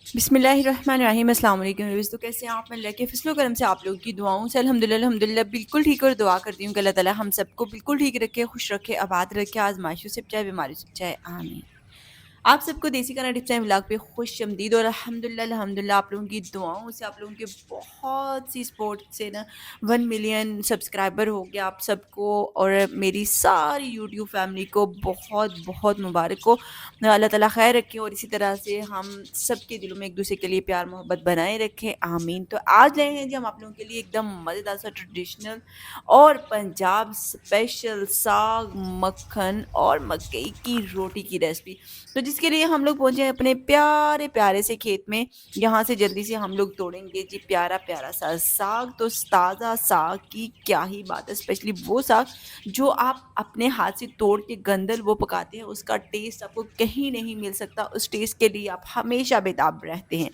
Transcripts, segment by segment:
बिस्मिल्लाहिर्रहमानिर्रहीम अस्सलाम वालेकुम व्यूअर्स। तो कैसे हैं आप? मैं अल्लाह के फ़ज़ल व करम से आप लोगों की दुआओं से अल्हम्दुलिल्लाह बिल्कुल ठीक, और दुआ करती हूँ कि अल्लाह ताला हम सबको बिल्कुल ठीक रखे, खुश रखे, आबाद रखे, आज़माइशों से बचाए, बीमारियों से बचाए, आमीन। आप सबको देसी खाना टिप्स एंड व्लॉग पे खुशामदीद, और अल्हम्दुलिल्लाह आप लोगों की दुआओं से, आप लोगों के बहुत सी सपोर्ट से ना 1 मिलियन सब्सक्राइबर हो गया आप सबको, और मेरी सारी यूट्यूब फैमिली को बहुत बहुत मुबारक हो। अल्लाह ताला खैर रखे, और इसी तरह से हम सब के दिलों में एक दूसरे के लिए प्यार मोहब्बत बनाए रखें, आमीन। तो आज लाए हैं जी हम आप लोगों के लिए एकदम मज़ेदार सा ट्रेडिशनल और पंजाब स्पेशल साग, मक्खन और मकई की रोटी की रेसिपी। तो जिसके लिए हम लोग पहुंचे हैं अपने प्यारे प्यारे से खेत में। यहाँ से जल्दी से हम लोग तोड़ेंगे जी प्यारा प्यारा सा साग। तो ताज़ा साग की क्या ही बात है, स्पेशली वो साग जो आप अपने हाथ से तोड़ के गंदल वो पकाते हैं, उसका टेस्ट आपको कहीं नहीं मिल सकता। उस टेस्ट के लिए आप हमेशा बेताब रहते हैं।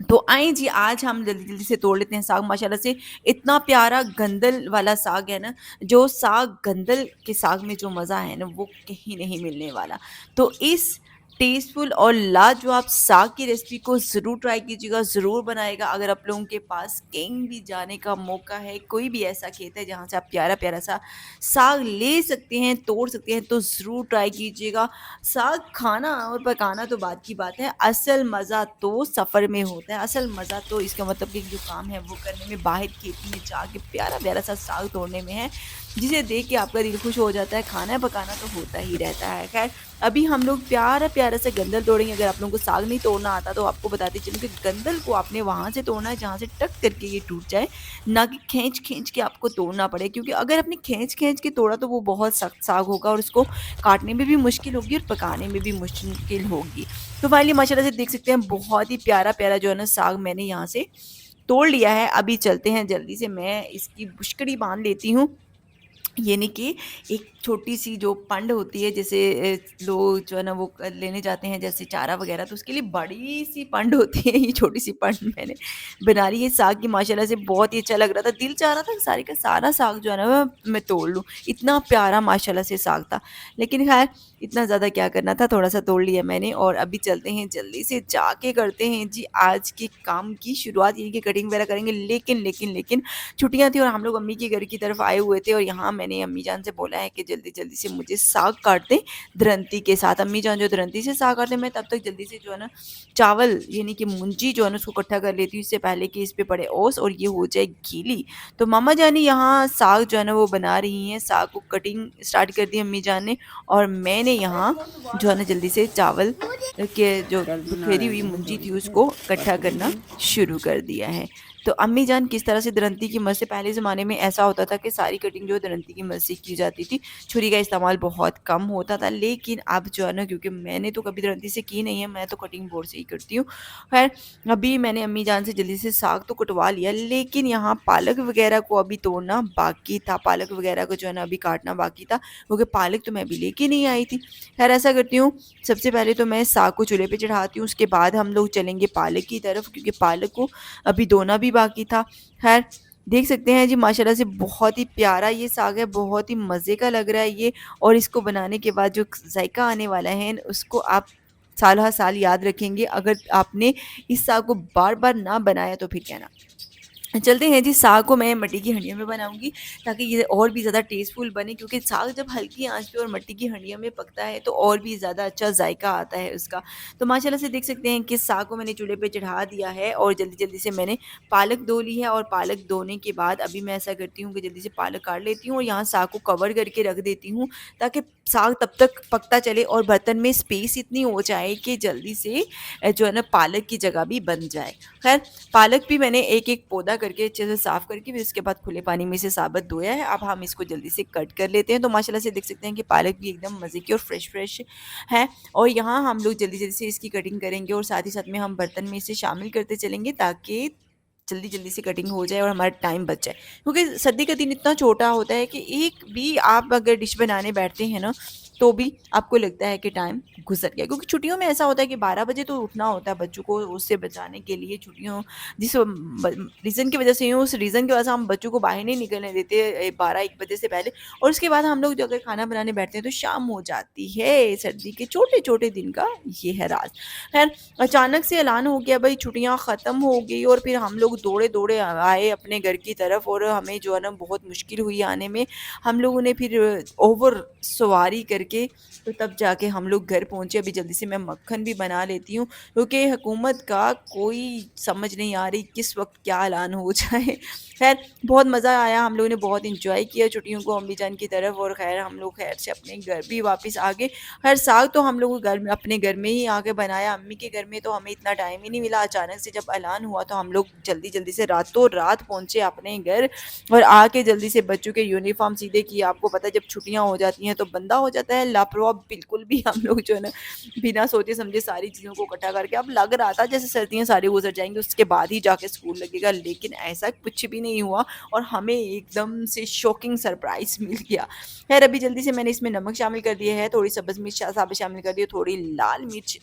तो आए जी, आज हम जल्दी जल्दी से तोड़ लेते हैं साग। माशाल्लाह से इतना प्यारा गंदल वाला साग है ना, जो साग गंदल के साग में जो मज़ा है ना, वो कहीं नहीं मिलने वाला। तो इस टेस्टफुल और लाजवाब साग की रेसिपी को ज़रूर ट्राई कीजिएगा, ज़रूर बनाएगा। अगर आप लोगों के पास कहीं भी जाने का मौका है, कोई भी ऐसा खेत है जहाँ से आप प्यारा प्यारा सा साग ले सकते हैं, तोड़ सकते हैं, तो ज़रूर ट्राई कीजिएगा। साग खाना और पकाना तो बात की बात है, असल मज़ा तो सफ़र में होता है। असल मज़ा तो इसका मतलब कि जो काम है वो करने में, बाहर खेती में जाके प्यारा-प्यारा सा साग तोड़ने में है, जिसे देख के आपका दिल खुश हो जाता है। खाना पकाना तो होता ही रहता है। ख़ैर, अभी हम लोग प्यारा-प्यारा सा गंदल तोड़ेंगे। अगर आप लोगों को साग नहीं तोड़ना आता तो आपको बताती चलूँ कि गंदल को आपने वहाँ से तोड़ना है जहाँ से टक करके ये टूट जाए, ना कि खींच-खींच के आपको तोड़ना पड़े, क्योंकि अगर आपने खींच-खींच के तोड़ा तो वो बहुत सख्त साग होगा, और उसको काटने में भी मुश्किल होगी और पकाने में भी मुश्किल होगी। तो फाइनली माशाल्लाह से देख सकते हैं बहुत ही प्यारा-प्यारा जो है ना साग मैंने यहाँ से तोड़ लिया है। अभी चलते हैं जल्दी से, मैं इसकी बुशकड़ी बाँध लेती हूँ। ये नहीं कि एक छोटी-सी जो पंड होती है, जैसे लोग जो है ना वो लेने जाते हैं जैसे चारा वग़ैरह, तो उसके लिए बड़ी-सी पंड होती है। ये छोटी-सी पंड मैंने बना ली है साग की। माशाल्लाह से बहुत ही अच्छा लग रहा था। दिल चाह रहा था कि सारे का सारा साग जो है ना मैं तोड़ लूँ। इतना प्यारा माशाल्लाह से साग था। लेकिन ख़ैर, इतना ज़्यादा क्या करना था, थोड़ा-सा तोड़ लिया मैंने, और अभी चलते हैं जल्दी से जाके करते हैं जी आज के काम की शुरुआत। ये कि कटिंग वग़ैरह करेंगे, लेकिन छुट्टियाँ थी और हम लोग अम्मी के घर की तरफ आए हुए थे, और यहाँ मैंने अम्मी जान से बोला है कि जल्दी-जल्दी से मुझे साग काट दें दरंती के साथ। अम्मी जान जो दरंती से साग काटते हैं, मैं तब तक जल्दी से जो है ना चावल यानी कि मुंजी जो है ना उसको इकट्ठा कर लेती हूँ, इससे पहले कि इस पे पड़े ओस और ये हो जाए गीली। तो मामा जानी यहाँ साग जो है ना वो बना रही हैं, साग को कटिंग स्टार्ट कर दी अम्मी जान ने, और मैंने यहाँ जो है ना जल्दी से चावल के जो बिखेरी हुई मुंजी थी उसको इकट्ठा करना शुरू कर दिया है। तो अम्मी जान किस तरह से दरंती की मदद से, पहले ज़माने में ऐसा होता था कि सारी कटिंग जो है दरंती की मदद से की जाती थी। छुरी का इस्तेमाल बहुत कम होता था, लेकिन अब जो है ना, क्योंकि मैंने तो कभी दरंती से की नहीं है, मैं तो कटिंग बोर्ड से ही करती हूँ। ख़ैर, अभी मैंने अम्मी जान से जल्दी से साग तो कटवा लिया, लेकिन यहाँ पालक वग़ैरह को अभी तोड़ना बाकी था। पालक वग़ैरह को जो है ना अभी काटना बाकी था, क्योंकि पालक तो मैं अभी लेके नहीं आई थी। ख़ैर, ऐसा करती हूँ, सबसे पहले तो मैं साग को चूल्हे पे चढ़ाती हूँ, उसके बाद हम लोग चलेंगे पालक की तरफ, क्योंकि पालक को अभी धोना भी बाकी था। ख़ैर, देख सकते हैं जी माशाल्लाह से बहुत ही प्यारा ये साग है, बहुत ही मज़े का लग रहा है ये, और इसको बनाने के बाद जो ज़ायका आने वाला है उसको आप साल-हा-साल याद रखेंगे। अगर आपने इस साग को बार-बार ना बनाया तो फिर कहना। चलते हैं जी, साग को मैं मिट्टी की हंडिया में बनाऊँगी ताकि ये और भी ज़्यादा टेस्टफुल बने, क्योंकि साग जब हल्की आँच पे और मिट्टी की हंडिया में पकता है तो और भी ज़्यादा अच्छा ज़ायका आता है उसका। तो माशाल्लाह से देख सकते हैं कि साग को मैंने चूल्हे पे चढ़ा दिया है, और जल्दी-जल्दी से मैंने पालक धो ली है, और पालक धोने के बाद अभी मैं ऐसा करती हूँ कि जल्दी से पालक काट लेती हूँ और यहाँ साग को कवर करके रख देती हूँ, ताकि साग तब तक पकता चले और बर्तन में स्पेस इतनी हो जाए कि जल्दी से जो है ना पालक की जगह भी बन जाए। खैर, पालक भी मैंने एक-एक पौधा करके अच्छे से साफ़ करके फिर उसके बाद खुले पानी में से साबुत धोया है। अब हम इसको जल्दी से कट कर लेते हैं। तो माशाल्लाह से देख सकते हैं कि पालक भी एकदम मज़े की और फ्रेश-फ्रेश है, और यहाँ हम लोग जल्दी-जल्दी से इसकी कटिंग करेंगे, और साथ ही साथ में हम बर्तन में इसे शामिल करते चलेंगे, ताकि जल्दी-जल्दी से कटिंग हो जाए और हमारा टाइम बच जाए। क्योंकि सर्दी का दिन इतना छोटा होता है कि एक भी आप अगर डिश बनाने बैठते हैं ना, तो भी आपको लगता है कि टाइम गुज़र गया। क्योंकि छुट्टियों में ऐसा होता है कि 12 बजे तो उठना होता है बच्चों को उससे बचाने के लिए छुट्टियों जिस रीज़न की वज़ह से यूँ उस रीज़न की वज़ह से हम बच्चों को बाहर नहीं निकलने देते 12-1 बजे से पहले। और उसके बाद हम लोग जो अगर खाना बनाने बैठते हैं तो शाम हो जाती है। सर्दी के छोटे-छोटे दिन का ये है राज। ख़ैर अचानक से ऐलान हो गया भई छुट्टियाँ ख़त्म हो गई और फिर हम लोग दौड़े-दौड़े आए अपने घर की तरफ और हमें जो है ना बहुत मुश्किल हुई आने में। हम लोगों ने फिर ओवर सवारी करके तो तब जाके हम लोग घर पहुँचे। अभी जल्दी से मैं मक्खन भी बना लेती हूँ क्योंकि हुकूमत का कोई समझ नहीं आ रही किस वक़्त क्या ऐलान हो जाए। ख़ैर बहुत मज़ा आया, हम लोगों ने बहुत एन्जॉय किया छुट्टियों को अम्मी जान की तरफ और ख़ैर हम लोग ख़ैर से अपने घर भी वापस आ गए। ख़ैर साग तो हम लोगों घर में अपने घर में ही आके बनाया, अम्मी के घर में तो हमें इतना टाइम ही नहीं मिला। अचानक से जब ऐलान हुआ तो हम लोग जल्दी-जल्दी से रातों रात पहुँचे अपने घर और आके जल्दी से बच्चों के यूनिफ़ॉर्म सीधे किए। आपको पता है जब छुट्टियाँ हो जाती हैं तो बंदा हो जाता है लापरवाह बिल्कुल भी हम लोग जो है ना बिना सोचे समझे सारी चीज़ों को इकट्ठा करके अब लग रहा था जैसे सर्दियाँ सारी गुज़र जाएँगी उसके बाद ही जाके स्कूल लगेगा, लेकिन ऐसा कुछ भी नहीं हुआ और हमें एकदम से शॉकिंग सरप्राइज़ मिल गया। ख़ैर अभी जल्दी से मैंने इसमें नमक शामिल कर दिया है, थोड़ी सब्ज़ मिर्च साबुत शामिल कर दी है, थोड़ी लाल मिर्च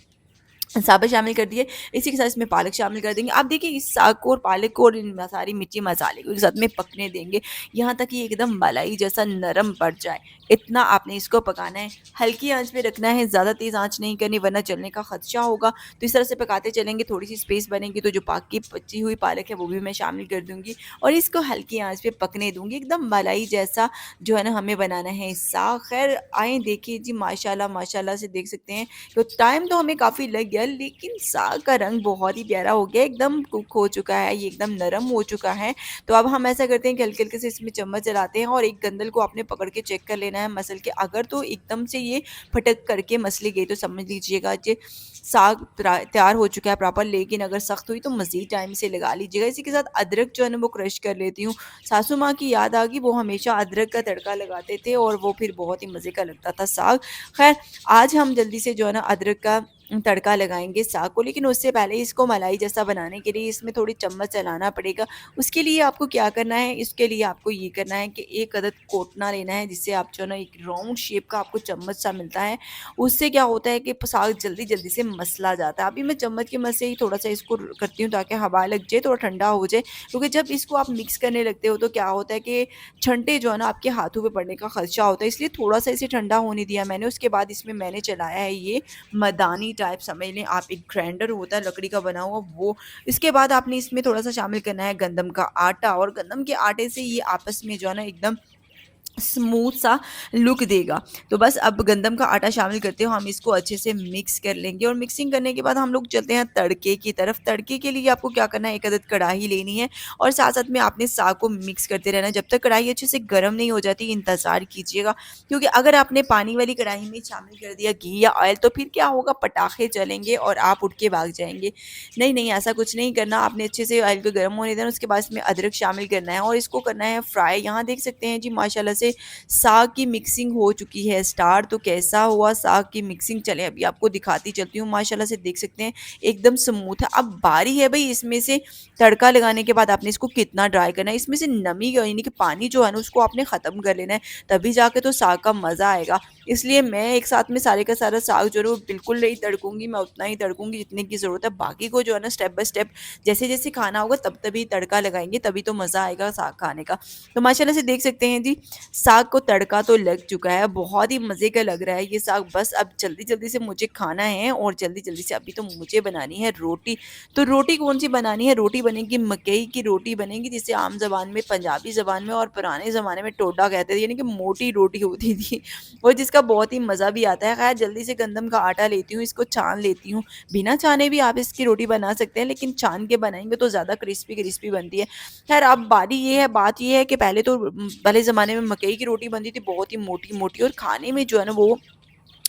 साबुत शामिल कर दिए। इसी के साथ इसमें पालक शामिल कर देंगे। आप देखिए इस साग को और पालक को और इन सारी मिर्ची मसाले को एक साथ में पकने देंगे, यहाँ तक कि एकदम मलाई जैसा नरम पड़ जाए। इतना आपने इसको पकाना है, हल्की आँच पे रखना है, ज़्यादा तेज़ आँच नहीं करनी वरना जलने का खदशा होगा। तो इस तरह से पकाते चलेंगे, थोड़ी-सी स्पेस बनेगी तो जो बाकी बची हुई पालक है वो भी मैं शामिल कर दूँगी और इसको हल्की आँच पे पकने दूँगी। एकदम मलाई जैसा जो है ना हमें बनाना है साग। ख़ैर आएँ देखिए जी माशाल्लाह, माशाल्लाह से देख सकते हैं तो टाइम तो हमें काफ़ी लग गया लेकिन साग का रंग बहुत ही प्यारा हो गया, एकदम कुक हो चुका है, ये एकदम नरम हो चुका है। तो अब हम ऐसा करते हैं कि हल्के-हल्के से इसमें चम्मच चलाते हैं और एक गंदल को आपने पकड़ के चेक कर लेना है मसल के, अगर तो एकदम से ये फटक करके मसली गई तो समझ लीजिएगा कि साग तैयार हो चुका है प्रॉपर, लेकिन अगर सख्त हुई तो मज़ीद टाइम से लगा लीजिएगा। इसी के साथ अदरक जो है ना वो क्रश कर लेती हूँ। सासू माँ की याद आ गई, वो हमेशा अदरक का तड़का लगाते थे और वो फिर बहुत ही मज़े का लगता था साग। ख़ैर आज हम जल्दी से जो है ना अदरक का तड़का लगाएँगे साग को, लेकिन उससे पहले इसको मलाई जैसा बनाने के लिए इसमें थोड़ी चम्मच चलाना पड़ेगा। उसके लिए आपको क्या करना है, इसके लिए आपको ये करना है कि 1 अदद कोटना लेना है, जिससे आप जो है ना एक राउंड शेप का आपको चम्मच सा मिलता है। उससे क्या होता है कि साग जल्दी-जल्दी से मसला जाता है। अभी मैं चम्मच की मदद से ही थोड़ा-सा इसको करती हूँ ताकि हवा लग जाए, थोड़ा ठंडा हो जाए। क्योंकि जब इसको आप मिक्स करने लगते हो तो क्या होता है कि छंटे जो है ना आपके हाथों पे पड़ने का खदशा होता है, इसलिए थोड़ा-सा इसे ठंडा होने दिया मैंने। उसके बाद इसमें मैंने चलाया है ये मदानी टाइप समझ लें आप, एक ग्राइंडर होता है लकड़ी का बना हुआ वो। इसके बाद आपने इसमें थोड़ा-सा शामिल करना है गंदम का आटा और गंदम के आटे से ये आपस में जो है ना एकदम स्मूथ सा लुक देगा। तो बस अब गंदम का आटा शामिल करते हो हम इसको अच्छे से मिक्स कर लेंगे और मिक्सिंग करने के बाद हम लोग चलते हैं तड़के की तरफ। तड़के के लिए आपको क्या करना है, एक अदद कढ़ाई लेनी है और साथ-साथ में आपने साग को मिक्स करते रहना है। जब तक कढ़ाई अच्छे से गर्म नहीं हो जाती इंतज़ार कीजिएगा, क्योंकि अगर आपने पानी वाली कढ़ाई में शामिल कर दिया घी या ऑयल तो फिर क्या होगा, पटाखे चलेंगे और आप उठ के भाग जाएँगे। नहीं, नहीं ऐसा कुछ नहीं करना, आपने अच्छे से ऑयल को गर्म होने देना, उसके बाद इसमें अदरक शामिल करना है और इसको करना है फ्राई। यहाँ देख सकते हैं जी माशाल्लाह से साग की मिक्सिंग हो चुकी है स्टार्ट। तो कैसा हुआ साग की मिक्सिंग, चलें अभी आपको दिखाती चलती हूँ। माशाल्लाह से देख सकते हैं एकदम स्मूथ है। अब बारी है भई इसमें से तड़का लगाने के बाद आपने इसको कितना ड्राई करना है, इसमें से नमी यानी कि पानी जो है ना उसको आपने ख़त्म कर लेना है, तभी जाके तो साग का मज़ा आएगा। इसलिए मैं एक साथ में सारे का सारा साग जो है वो बिल्कुल नहीं तड़कूँगी, मैं उतना ही तड़कूँगी जितने की ज़रूरत है। बाकी को जो है ना स्टेप बाय स्टेप जैसे-जैसे खाना होगा तब तभी तड़का लगाएँगे, तभी तो मज़ा आएगा साग खाने का। तो माशाल्लाह से देख सकते हैं जी साग को तड़का तो लग चुका है, बहुत ही मज़े का लग रहा है ये साग। बस अब जल्दी-जल्दी से मुझे खाना है और जल्दी-जल्दी से अभी तो मुझे बनानी है रोटी। तो रोटी कौन-सी बनानी है? रोटी बनेगी मकई की रोटी बनेगी, जिसे आम ज़बान में, पंजाबी ज़बान में और पुराने ज़माने में टोडा कहते थे, यानी कि मोटी रोटी होती थी और जिसका बहुत ही मज़ा भी आता है। ख़ैर जल्दी से गंदम का आटा लेती हूँ, इसको छान लेती हूँ। बिना छाने भी आप इसकी रोटी बना सकते हैं, लेकिन छान के बनाएँगे तो ज़्यादा क्रिस्पी-क्रिस्पी बनती है। ख़ैर अब बात ये है कि पहले तो पहले ज़माने में मकई की रोटी बनती थी बहुत ही मोटी-मोटी और खाने में जो है ना वो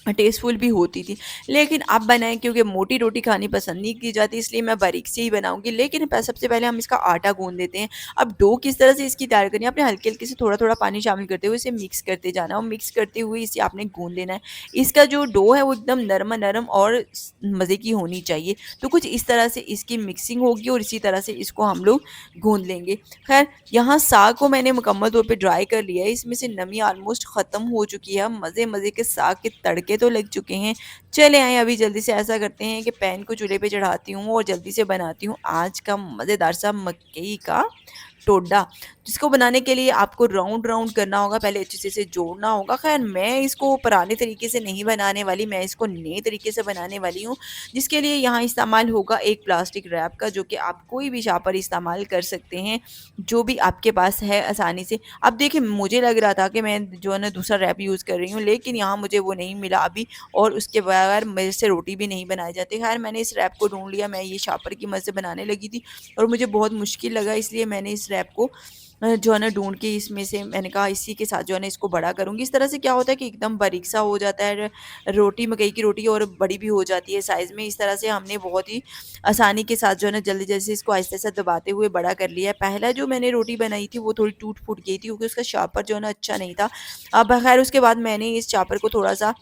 टेस्टफुल भी होती थी। लेकिन अब बनाएँ क्योंकि मोटी रोटी खानी पसंद नहीं की जाती, इसलिए मैं बारीक से ही बनाऊँगी। लेकिन प सबसे पहले हम इसका आटा गूँध लेते हैं। अब डो किस तरह से इसकी तैयार करनी है, आपने हल्के-हल्के से थोड़ा-थोड़ा पानी शामिल करते हुए इसे मिक्स करते जाना और मिक्स करते हुए इसे आपने गूँध लेना है। इसका जो डो है वो एकदम नरम-नरम और मज़े की होनी चाहिए। तो कुछ इस तरह से इसकी मिक्सिंग होगी और इसी तरह से इसको हम लोग गूँध लेंगे। ख़ैर, यहाँ साग को मैंने मुकम्मल तौर पे ड्राई कर लिया है, इसमें से नमी ऑलमोस्ट ख़त्म हो चुकी है। मज़े-मज़े के साग के तड़के तो लग चुके हैं। चले आएँ अभी जल्दी से ऐसा करते हैं कि पैन को चूल्हे पे चढ़ाती हूँ और जल्दी से बनाती हूँ आज का मज़ेदार सा मकई का टोडा। जिसको बनाने के लिए आपको राउंड-राउंड करना होगा, पहले अच्छे से इसे जोड़ना होगा। ख़ैर मैं इसको पुराने तरीके से नहीं बनाने वाली, मैं इसको नए तरीके से बनाने वाली हूँ, जिसके लिए यहाँ इस्तेमाल होगा एक प्लास्टिक रैप का, जो कि आप कोई भी शापर इस्तेमाल कर सकते हैं, जो भी आपके पास है आसानी से। अब देखिए मुझे लग रहा था कि मैं जो है ना दूसरा रैप यूज़ कर रही हूँ, लेकिन यहाँ मुझे वो नहीं मिला अभी और उसके बगैर मेरे से रोटी भी नहीं बनाई जाती। ख़ैर मैंने इस रैप को ढूँढ लिया, मैं ये शापर की मदद से बनाने लगी थी और मुझे बहुत मुश्किल लगा, इसलिए मैंने इस रैप को जो है ना ढूँढ के इसमें से मैंने कहा इसी के साथ जो है ना इसको बड़ा करूँगी। इस तरह से क्या होता है कि एकदम बारीक सा हो जाता है रोटी, मकई की रोटी, और बड़ी भी हो जाती है साइज़ में। इस तरह से हमने बहुत ही आसानी के साथ जो है ना जल्दी-जल्दी से इसको आहिस्ता-आहिस्ता दबाते हुए बड़ा कर लिया है। पहला जो मैंने रोटी बनाई थी वो थोड़ी टूट-फूट गई थी क्योंकि उसका शापर जो है ना अच्छा नहीं था। अब ख़ैर उसके बाद मैंने इस शापर को थोड़ा-सा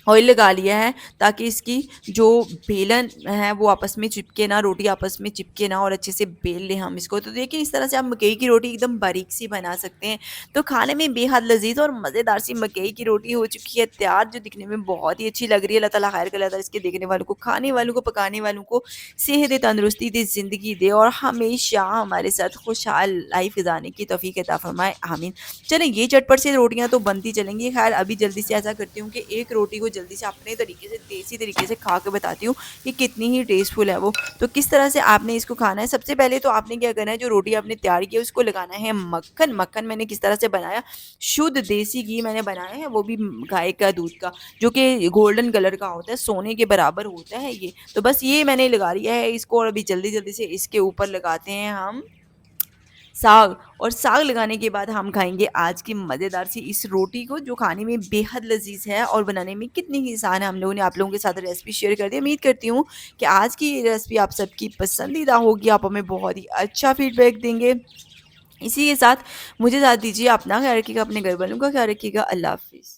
ऑयल लगा लिया है ताकि इसकी जो बेलन है वो आपस में चिपके ना, रोटी आपस में चिपके ना और अच्छे से बेल लें हम इसको। तो देखिए इस तरह से आप मकई की रोटी एकदम बारीक सी बना सकते हैं। तो खाने में बेहद लज़ीज़ और मज़ेदार सी मकई की रोटी हो चुकी है तैयार, जो दिखने में बहुत ही अच्छी लग रही है। अल्लाह ताला खैर करे, अल्लाह ताला इसके देखने वालों को, खाने वालों को, पकाने वालों को सेहत, तंदुरुस्ती दे, ज़िंदगी दे और हमेशा हमारे साथ खुशहाल लाइफ़ गुज़ारने की तौफ़ीक अता फ़रमाए, आमीन। चलें ये चटपट सी रोटियाँ तो बनती चलेंगी। ख़ैर अभी जल्दी से ऐसा करती हूँ कि एक रोटी को जल्दी से अपने तरीके से, देसी तरीके से खा के बताती हूँ कि कितनी ही टेस्टफुल है वो। तो किस तरह से आपने इसको खाना है, सबसे पहले तो आपने क्या करना है, जो रोटी आपने तैयार की है उसको लगाना है मक्खन। मक्खन मैंने किस तरह से बनाया, शुद्ध देसी घी मैंने बनाया है, वो भी गाय का दूध का, जो कि गोल्डन कलर का होता है, सोने के बराबर होता है ये। तो बस ये मैंने लगा लिया है इसको और अभी जल्दी-जल्दी से इसके ऊपर लगाते हैं हम साग, और साग लगाने के बाद हम खाएँगे आज की मज़ेदार सी इस रोटी को, जो खाने में बेहद लज़ीज़ है और बनाने में कितनी ही आसान है। हम लोगों ने आप लोगों के साथ रेसिपी शेयर कर दी। उम्मीद करती हूँ कि आज की ये रेसिपी आप सबकी पसंदीदा होगी। आप हमें बहुत ही अच्छा फीडबैक देंगे। इसी के साथ मुझे इजाज़त दीजिए। अपना ख़्याल रखिएगा, अपने घर वालों का ख़्याल रखिएगा। अल्लाह हाफ़िज़।